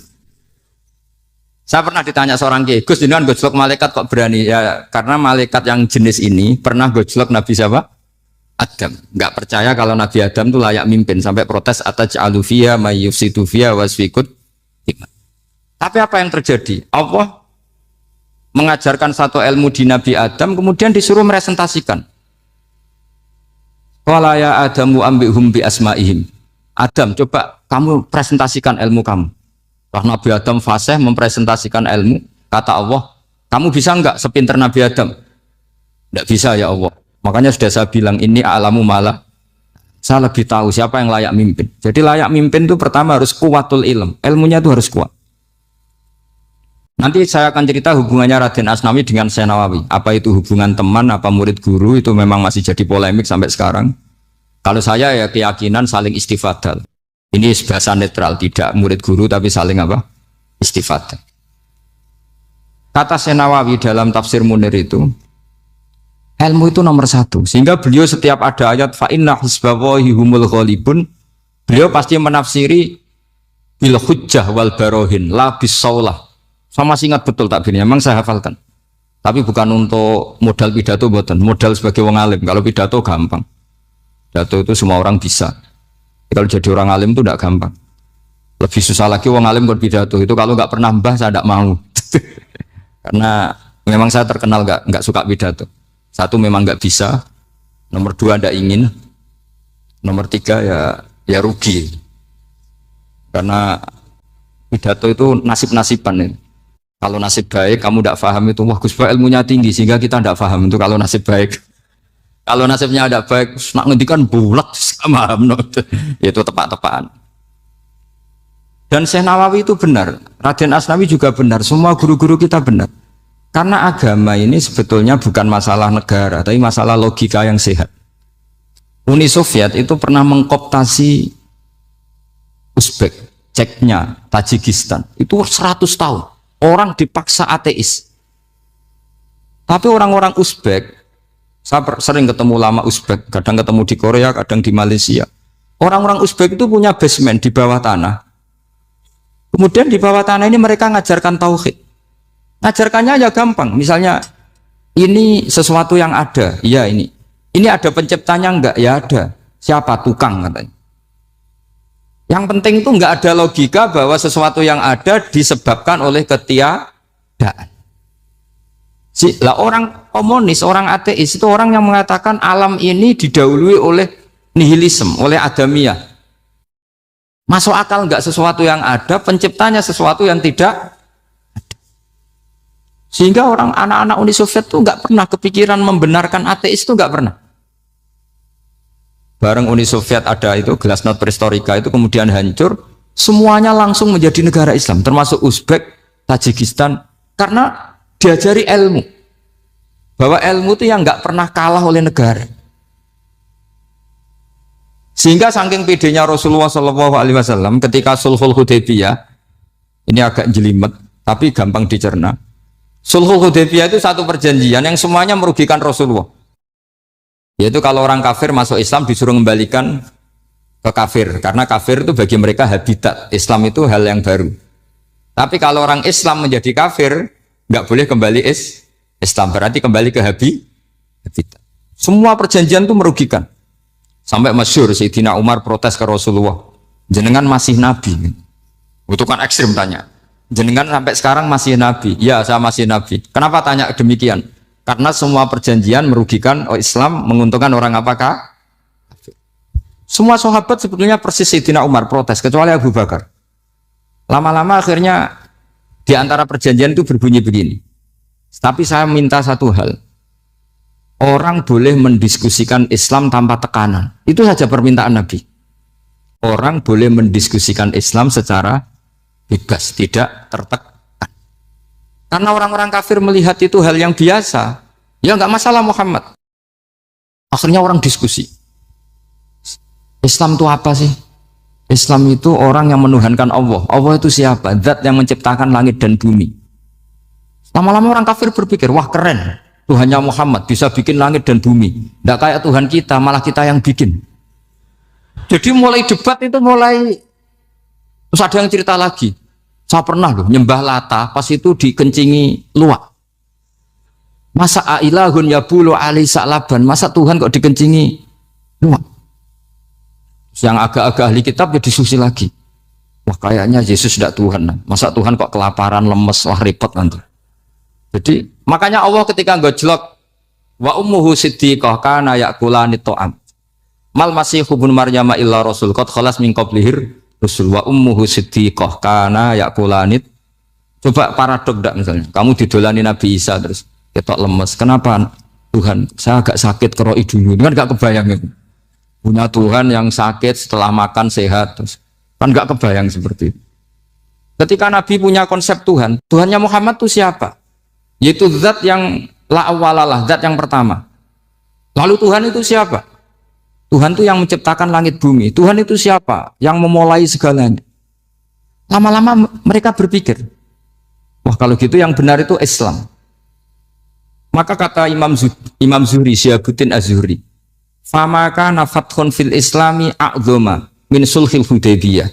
Saya pernah ditanya seorang kiai, Gus jenengan gojlok malaikat kok berani? Ya karena malaikat yang jenis ini pernah gojlok Nabi siapa? Adam. Nggak percaya kalau Nabi Adam itu layak mimpin sampai protes ataj'alu fiha may yufsidu fiha wasfikut. Tapi apa yang terjadi? Allah mengajarkan satu ilmu di Nabi Adam kemudian disuruh meresentasikan. Qala ya Adamu ambihum bi asma'ihim. Adam, coba kamu presentasikan ilmu kamu. Setelah Nabi Adam fasih mempresentasikan ilmu, kata Allah, kamu bisa enggak sepinter Nabi Adam? Enggak bisa ya Allah. Makanya sudah saya bilang, ini a'lamu malah. Saya lebih tahu siapa yang layak mimpin. Jadi layak mimpin itu pertama harus kuwatul ilm. Ilmunya itu harus kuat. Nanti saya akan cerita hubungannya Raden Asnawi dengan Syekh Nawawi. Apa itu hubungan teman, apa murid guru, itu memang masih jadi polemik sampai sekarang. Kalau saya ya keyakinan saling istifadal. Ini bahasa netral, tidak murid guru tapi saling apa? Istifadah. Kata Syekh Nawawi dalam tafsir Munir itu, ilmu itu nomor 1. Sehingga beliau setiap ada ayat fa inna hizballahi humul ghalibun, beliau pasti menafsiri bil hujjah wal barohin la bisaulah. Saya masih ingat betul takbirnya, memang saya hafalkan. Tapi bukan untuk modal pidato, bukan modal sebagai wong alim. Kalau pidato gampang. Pidato itu semua orang bisa. Kalau jadi orang alim itu tidak gampang. Lebih susah lagi orang alim buat pidato. Itu kalau nggak pernah mbah saya tidak mau. Karena memang saya terkenal nggak suka pidato. Satu memang nggak bisa. Nomor dua tidak ingin. Nomor tiga ya rugi. Karena pidato itu nasib-nasiban ya. Kalau nasib baik kamu tidak paham itu, wah Gus Bah ilmunya tinggi sehingga kita tidak paham itu kalau nasib baik. Kalau nasibnya tidak baik, nak ngendikan bulat sama itu tepat-tepatan. Dan Syekh Nawawi itu benar, Raden Asnawi juga benar, semua guru-guru kita benar. Karena agama ini sebetulnya bukan masalah negara, tapi masalah logika yang sehat. Uni Soviet itu pernah mengkooptasi Uzbek, Ceknya, Tajikistan, itu 100 tahun. Orang dipaksa ateis. Tapi orang-orang Uzbek, saya sering ketemu lama Uzbek, kadang ketemu di Korea, kadang di Malaysia. Orang-orang Uzbek itu punya basement di bawah tanah. Kemudian di bawah tanah ini mereka ngajarkan tauhid. Ngajarkannya ya gampang. Misalnya ini sesuatu yang ada, ya ini. Ini ada penciptanya enggak? Ya ada. Siapa? Tukang katanya. Yang penting itu enggak ada logika bahwa sesuatu yang ada disebabkan oleh ketiadaan. Lah orang komunis, orang ateis itu orang yang mengatakan alam ini didahului oleh nihilisme, oleh adamiyah. Masuk akal enggak sesuatu yang ada, penciptanya sesuatu yang tidak ada. Sehingga orang anak-anak Uni Soviet itu enggak pernah kepikiran membenarkan ateis, itu enggak pernah. Bareng Uni Soviet ada itu Glasnost Perestroika itu kemudian hancur, semuanya langsung menjadi negara Islam, termasuk Uzbek, Tajikistan, karena diajari ilmu, bahwa ilmu itu yang nggak pernah kalah oleh negara. Sehingga saking pedenya Rasulullah SAW ketika Sulhul Hudaybiyah, ini agak jelimet tapi gampang dicerna. Sulhul Hudaybiyah itu satu perjanjian yang semuanya merugikan Rasulullah. Yaitu kalau orang kafir masuk Islam disuruh kembalikan ke kafir, karena kafir itu bagi mereka habitat, Islam itu hal yang baru. Tapi kalau orang Islam menjadi kafir nggak boleh kembali Islam, berarti kembali ke habitat. Semua perjanjian itu merugikan. Sampai masyhur Sayyidina Umar protes ke Rasulullah, jenengan masih nabi. Itu kan ekstrim tanya, jenengan sampai sekarang masih nabi? Ya, saya masih nabi. Kenapa tanya demikian? Karena semua perjanjian merugikan Islam, menguntungkan orang apakah? Semua sahabat sebetulnya persis Sayyidina Umar protes, kecuali Abu Bakar. Lama-lama akhirnya di antara perjanjian itu berbunyi begini. Tapi saya minta satu hal, orang boleh mendiskusikan Islam tanpa tekanan. Itu saja permintaan Nabi. Orang boleh mendiskusikan Islam secara bebas, tidak tertekan. Karena orang-orang kafir melihat itu hal yang biasa, ya nggak masalah Muhammad. Akhirnya orang diskusi. Islam itu apa sih? Islam itu orang yang menuhankan Allah. Allah itu siapa? Zat yang menciptakan langit dan bumi. Lama-lama orang kafir berpikir, wah keren, Tuhannya Muhammad bisa bikin langit dan bumi. Nggak kayak Tuhan kita, malah kita yang bikin. Jadi mulai debat itu terus ada yang cerita lagi. Saya pernah loh nyembah Lata, pas itu dikencingi luwak. Masa ailahun ya bulu ali sa'laban, masa Tuhan kok dikencingi luwak? Yang agak-agak ahli kitab ya diskusi lagi. Wah kayaknya Yesus tidak Tuhan. Masa Tuhan kok kelaparan, lemes, wah repot nanti. Jadi makanya Allah ketika gojlok wa ummuhu siddiqah kana yakulani ta'am. Mal masihu ibnu Maryam illa rasul qad khalas min qablihir rusul wa ummuhu siddiqah kana yakulanit. Coba paradok enggak misalnya, kamu didolani Nabi Isa terus ketok lemes. Kenapa Tuhan? Saya agak sakit keroi dulu. Kan enggak kebayang itu. Punya Tuhan yang sakit setelah makan sehat terus. Kan enggak kebayang seperti itu. Ketika Nabi punya konsep Tuhan, Tuhannya Muhammad itu siapa? Yaitu zat yang la awalalah, zat yang pertama. Lalu Tuhan itu siapa? Tuhan itu yang menciptakan langit bumi. Tuhan itu siapa? Yang memulai segalanya. Lama-lama mereka berpikir, wah kalau gitu yang benar itu Islam. Maka kata Imam Zuhri, Syihabuddin Az-Zuhri, famaka nafathun fil islami a'zoma min sulhil hudaybiyah.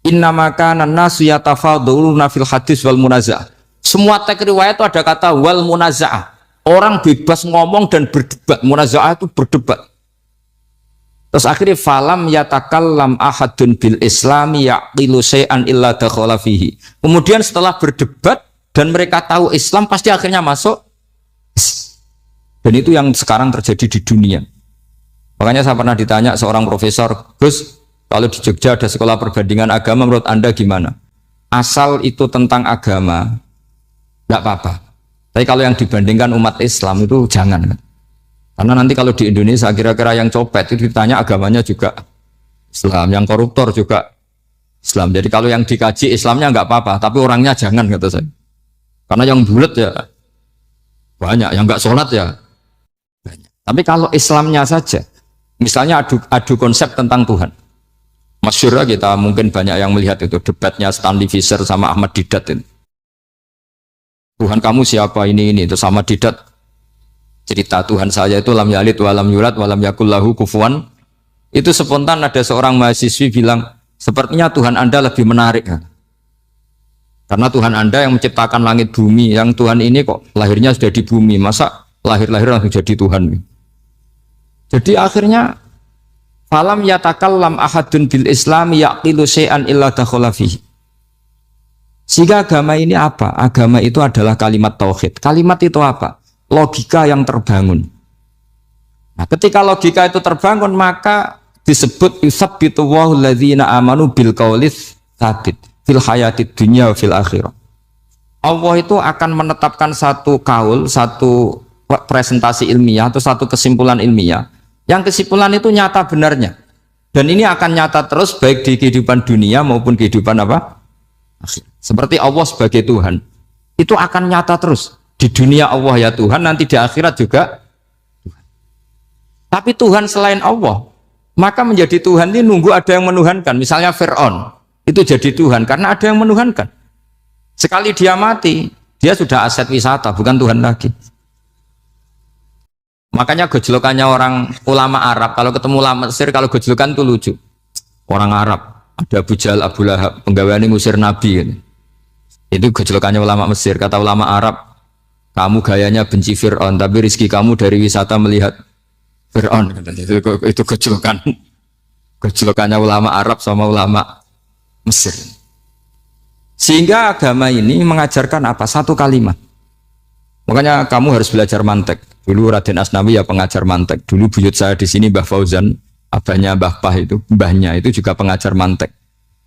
Innamaka nasu yatafaduluna fil hadis wal munaza'ah. Semua teks riwayat itu ada kata wal munaza'ah. Orang bebas ngomong dan berdebat. Munaza'ah itu berdebat. Terus akhirnya falam yatakallam ahadun bil islami yaqilu syai'an illa dakhala fihi. Kemudian setelah berdebat dan mereka tahu Islam pasti akhirnya masuk. Dan itu yang sekarang terjadi di dunia. Makanya saya pernah ditanya seorang profesor, Gus, kalau di Jogja ada sekolah perbandingan agama, menurut Anda gimana? Asal itu tentang agama, enggak apa-apa. Tapi kalau yang dibandingkan umat Islam itu jangan. Karena nanti kalau di Indonesia kira-kira yang copet itu ditanya agamanya juga Islam, yang koruptor juga Islam. Jadi kalau yang dikaji Islamnya enggak apa-apa, tapi orangnya jangan, kata saya. Karena yang bulat ya banyak, yang enggak sholat ya banyak. Tapi kalau Islamnya saja, misalnya adu konsep tentang Tuhan. Masyhur kita mungkin banyak yang melihat itu debatnya Stanley Fischer sama Ahmad Didat itu. Tuhan kamu siapa ini itu sama Didat cerita Tuhan saya itu lam yalid walam yulad walam yakul lahu kufuwan. Itu spontan ada seorang mahasiswi bilang sepertinya Tuhan Anda lebih menarik kan? Karena Tuhan Anda yang menciptakan langit bumi, yang Tuhan ini kok lahirnya sudah di bumi, masa lahir-lahir langsung jadi Tuhan. Jadi akhirnya falam yatakallam ahadun bil islami yaqilu syai'an illa dakhala fihi. Sehingga agama ini apa? Agama itu adalah kalimat tauhid. Kalimat itu apa? Logika yang terbangun. Nah, ketika logika itu terbangun, maka disebut yusabbitu Allahu alladzina amanu bil qaulis tsabit fil hayatid dunya wa fil akhirah. Allah itu akan menetapkan satu kaul, satu presentasi ilmiah atau satu kesimpulan ilmiah. Yang kesimpulan itu nyata benarnya. Dan ini akan nyata terus baik di kehidupan dunia maupun kehidupan apa? Akhir. Seperti Allah sebagai Tuhan. Itu akan nyata terus. Di dunia Allah ya Tuhan, nanti di akhirat juga Tuhan. Tapi Tuhan selain Allah, maka menjadi Tuhan ini nunggu ada yang menuhankan. Misalnya Fir'aun, itu jadi Tuhan karena ada yang menuhankan. Sekali dia mati, dia sudah aset wisata, bukan Tuhan lagi. Makanya gejolokannya orang ulama Arab, kalau ketemu ulama Mesir, kalau gejolokan itu lucu. Orang Arab, ada Abu Jahal, Abu Lahab, penggaweane ngusir Nabi. Gitu. Itu gejolokannya ulama Mesir. Kata ulama Arab, kamu gayanya benci Fir'aun, tapi rizki kamu dari wisata melihat Fir'aun. Itu gejolokannya ulama Arab sama ulama Mesir. Sehingga agama ini mengajarkan apa? Satu kalimat. Makanya kamu harus belajar mantek. Dulu Raden Asnawi ya pengajar mantek. Dulu buyut saya di sini Mbah Fauzan, abahnya Mbah Pah itu, mbahnya itu juga pengajar mantek.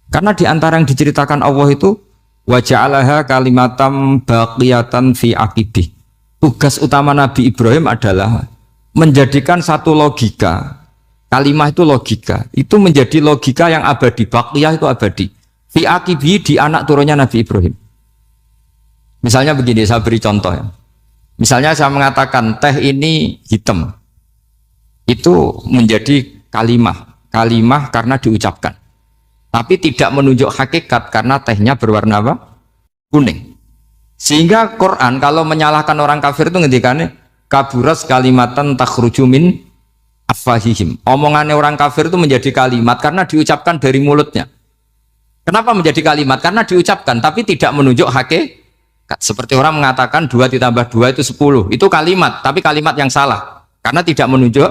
Karena di antara yang diceritakan Allah itu wa ja'alaha kalimatam baqiyatan fi aqibih. Tugas utama Nabi Ibrahim adalah menjadikan satu logika. Kalimah itu logika. Itu menjadi logika yang abadi. Baqiyah itu abadi. Fi aqibih, di anak turunnya Nabi Ibrahim. Misalnya begini, saya beri contoh ya. Misalnya saya mengatakan teh ini hitam. Itu menjadi kalimah. Kalimah karena diucapkan. Tapi tidak menunjuk hakikat karena tehnya berwarna apa? Kuning. Sehingga Quran kalau menyalahkan orang kafir itu ngendikannya kaburas kalimatan takhruju min afwahihim. Omongannya orang kafir itu menjadi kalimat karena diucapkan dari mulutnya. Kenapa menjadi kalimat? Karena diucapkan tapi tidak menunjuk hakikat. Seperti orang mengatakan 2 ditambah 2 itu 10. Itu kalimat, tapi kalimat yang salah karena tidak menunjuk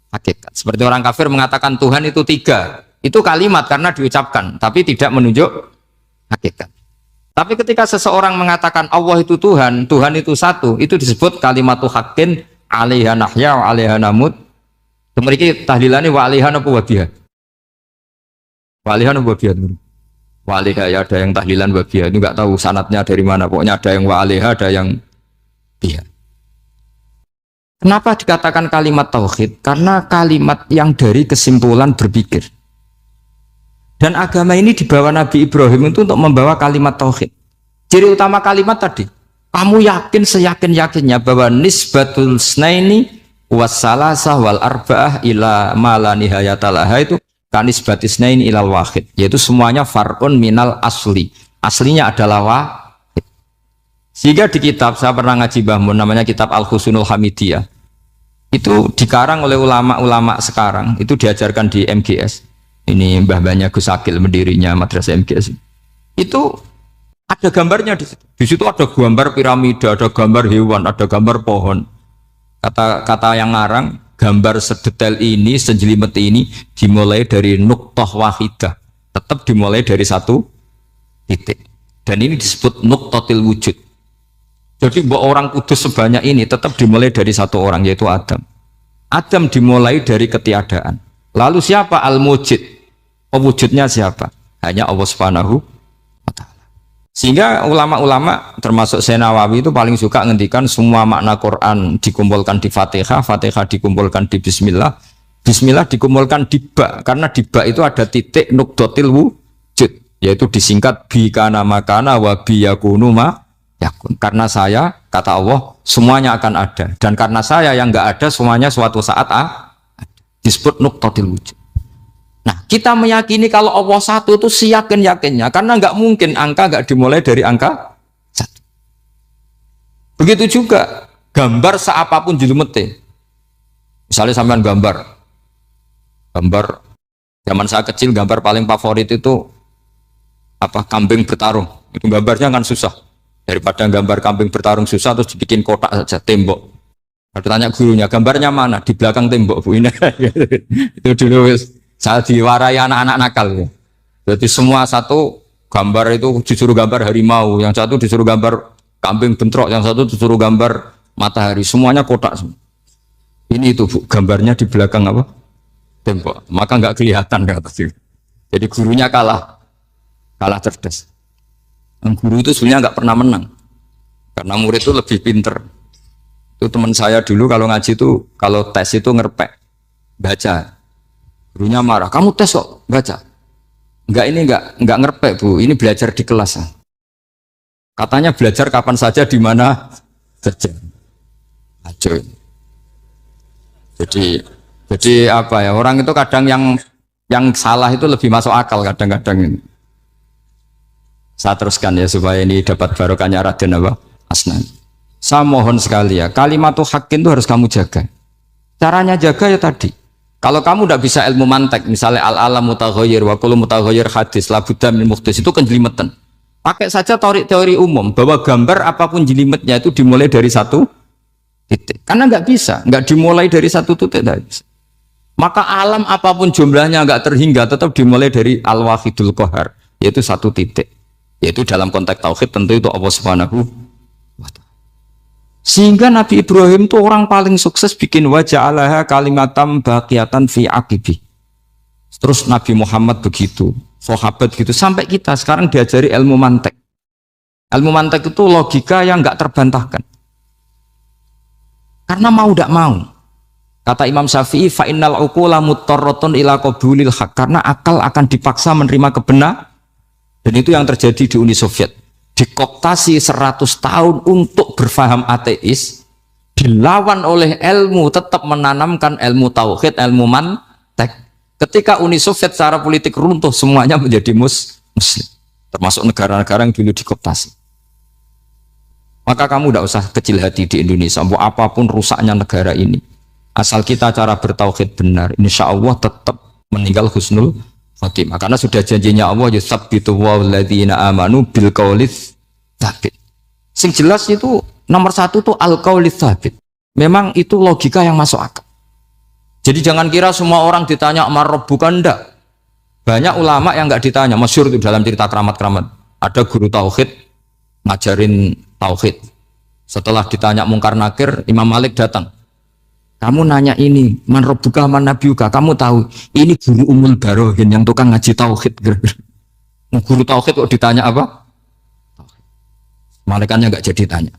hakikat. Seperti orang kafir mengatakan Tuhan itu 3. Itu kalimat karena diucapkan tapi tidak menunjuk hakikat. Tapi ketika seseorang mengatakan Allah itu Tuhan, Tuhan itu satu, itu disebut kalimatu haqqin 'alaiha nahya wa 'alaiha namut. Mriki tahlilane wa 'alaiha napa wa biha. Wa 'alaiha napa biha. Wa 'alaiha ya ada yang tahlilan wa biha, itu enggak tahu sanadnya dari mana, pokoknya ada yang wa 'alaiha, ada yang biha. Kenapa dikatakan kalimat tauhid? Karena kalimat yang dari kesimpulan berpikir. Dan agama ini dibawa Nabi Ibrahim itu untuk membawa kalimat tauhid. Ciri utama kalimat tadi, kamu yakin seyakin-yakinnya bahwa nisbatul snaini wassalasah wal arba'ah ila ma la nihayatalaha itu kanisbatis snaini ilal wahid, yaitu semuanya far'un minal asli. Aslinya adalah wahid. Sehingga di kitab, saya pernah ngaji Mbah Mun, namanya kitab Al-Husunul Hamidiyah. Itu dikarang oleh ulama-ulama sekarang, itu diajarkan di MGS. Ini mbah-mbahnya Gus Akil, pendirinya madrasah MGS. Itu ada gambarnya di situ. Di situ ada gambar piramida, ada gambar hewan, ada gambar pohon. Kata yang ngarang, gambar sedetail ini, sejelimet ini dimulai dari nuqtah wahidah, tetap dimulai dari satu titik, dan ini disebut nuqtatil wujud. Jadi bahwa orang kudus sebanyak ini tetap dimulai dari satu orang, yaitu Adam. Adam dimulai dari ketiadaan. Lalu siapa al-mujid? Pewujudnya siapa? Hanya Allah Subhanahu wa ta'ala. Sehingga ulama-ulama termasuk Syekh Nawawi itu paling suka ngendikan semua makna Quran dikumpulkan di Fatihah, Fatihah dikumpulkan di Bismillah, Bismillah dikumpulkan di Ba, karena di Ba itu ada titik nuqtatil wujud, yaitu disingkat bi kana makana wa bi yakunu ma yakun. Karena saya, kata Allah, semuanya akan ada, dan karena saya yang enggak ada, semuanya suatu saat disebut nuqtatil wujud. Nah, kita meyakini kalau Allah satu itu seyakin-yakinnya, karena nggak mungkin angka nggak dimulai dari angka satu. Begitu juga gambar seapapun jilumete. Misalnya sampean gambar zaman saya kecil, gambar paling favorit itu apa? Kambing bertarung. Itu gambarnya kan susah. Daripada gambar kambing bertarung susah terus dibikin kotak saja, tembok. Ada tanya gurunya, gambarnya mana? Di belakang tembok, Bu. Ini itu dulu saya diwarai anak-anak nakal ya. Jadi semua satu gambar itu disuruh gambar harimau, yang satu disuruh gambar kambing bentrok, yang satu disuruh gambar matahari, semuanya kotak semua. Ini itu Bu, gambarnya di belakang apa? Tembok. Maka nggak kelihatan kata sih. Jadi gurunya kalah cerdas. Guru itu sebenarnya nggak pernah menang, karena murid itu lebih pinter. Itu teman saya dulu kalau ngaji itu, kalau tes itu ngerpek baca. Gurunya marah, kamu tes kok baca? Enggak ngerpek Bu, ini belajar di kelas. Katanya belajar kapan saja, di mana saja. Acuh. Jadi apa ya, orang itu kadang yang salah itu lebih masuk akal kadang-kadang ini. Saya teruskan ya supaya ini dapat barokahnya Raden apa? Asnan. Saya mohon sekali ya, kalimatul haqqin itu harus kamu jaga. Caranya jaga ya tadi. Kalau kamu tidak bisa ilmu mantek, misalnya al-alam mutaghayyir wa kullu mutaghayyir hadis la budda min muhdits, itu kan jelimetan. Pakai saja teori umum bahwa gambar apapun jelimetnya itu dimulai dari satu titik. Karena nggak bisa, nggak dimulai dari satu titik, tidak bisa. Maka alam apapun jumlahnya nggak terhingga, tetap dimulai dari al-wahidul qahar, yaitu satu titik. Yaitu dalam konteks tauhid tentu itu Allah Subhanahu wa ta'ala. Sehingga Nabi Ibrahim itu orang paling sukses bikin waja'alaha kalimatam baqiyatan fi aqibi. Terus Nabi Muhammad begitu, sahabat gitu, sampai kita sekarang diajari ilmu mantek. Ilmu mantek itu logika yang nggak terbantahkan. Karena mau tidak mau. Kata Imam Syafi'i, fa innal uqula muttarratun ila qabulil haq, karena akal akan dipaksa menerima kebenaran. Dan itu yang terjadi di Uni Soviet. Dikooptasi 100 tahun untuk berfaham ateis, dilawan oleh ilmu, tetap menanamkan ilmu tauhid, ilmu mantek. Ketika Uni Soviet secara politik runtuh, semuanya menjadi muslim, termasuk negara-negara yang dulu dikooptasi. Maka kamu tidak usah kecil hati di Indonesia, mau apapun rusaknya negara ini, asal kita cara bertauhid benar, insya Allah tetap meninggal husnul khotimah. Karena sudah janjinya Allah, yusabbitu walladzina amanu bil qaulis tsabit. Sing jelas itu nomor satu tuh al qaulis tsabit. Memang itu logika yang masuk akal. Jadi jangan kira semua orang ditanya marrob, bukan, ndak. Banyak ulama yang nggak ditanya, masyhur itu dalam cerita keramat-keramat. Ada guru tauhid ngajarin tauhid. Setelah ditanya mungkar nakir, Imam Malik datang. Kamu nanya ini, man rabbuka man nabiyuka, kamu tahu ini guru Umul Barohin yang tukang ngaji tauhid. Guru tauhid kok ditanya apa? Malaikatnya nggak jadi tanya.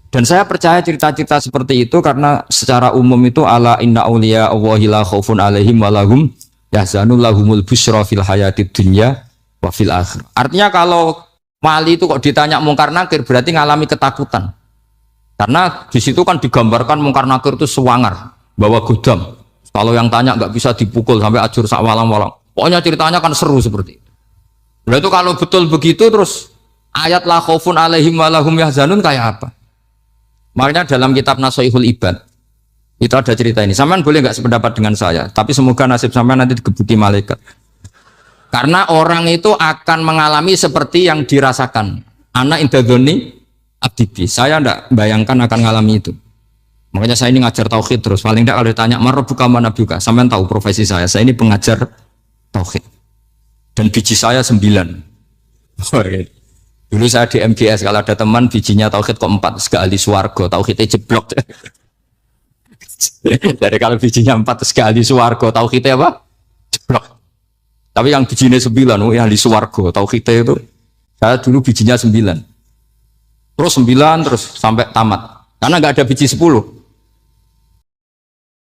Dan saya percaya cerita-cerita seperti itu karena secara umum itu ala inna auliya Allahi la khaufun alaihim walahum yahzanun lahumul busyra fil hayatid dunya wa fil akhir. Artinya kalau wali itu kok ditanya mungkar nakir berarti ngalami ketakutan. Karena di situ kan digambarkan mungkar nakir itu sewangar, bawa godam. Kalau yang tanya nggak bisa dipukul sampai ajur sak walang-walang. Pokoknya ceritanya kan seru seperti itu. Nah itu kalau betul begitu terus ayat la khaufun alaihim walahum yahzanun kayak apa? Makanya dalam kitab Nashihul Ibad itu ada cerita ini. Sampean boleh nggak sependapat dengan saya, tapi semoga nasib sampean nanti digebuki malaikat. Karena orang itu akan mengalami seperti yang dirasakan. Ana indadzoni abdibi. Saya tidak bayangkan akan mengalami itu. Makanya saya ini ngajar tauhid terus. Paling tidak kalau ditanya marabbuka manabuka, sampean tahu profesi saya. Saya ini pengajar tauhid. Dan biji saya 9. Dulu saya di MGS kalau ada teman bijinya tauhid kok 4, segala ahli swarga, tauhidnya jeblok. Dari kalau bijinya 4 sekali swarga, tauhidnya apa? Jeblok. Tapi yang bijinya 9, yang ahli swarga, tauhidnya itu saya dulu bijinya 9. Terus 9 terus sampai tamat. Karena nggak ada biji 10.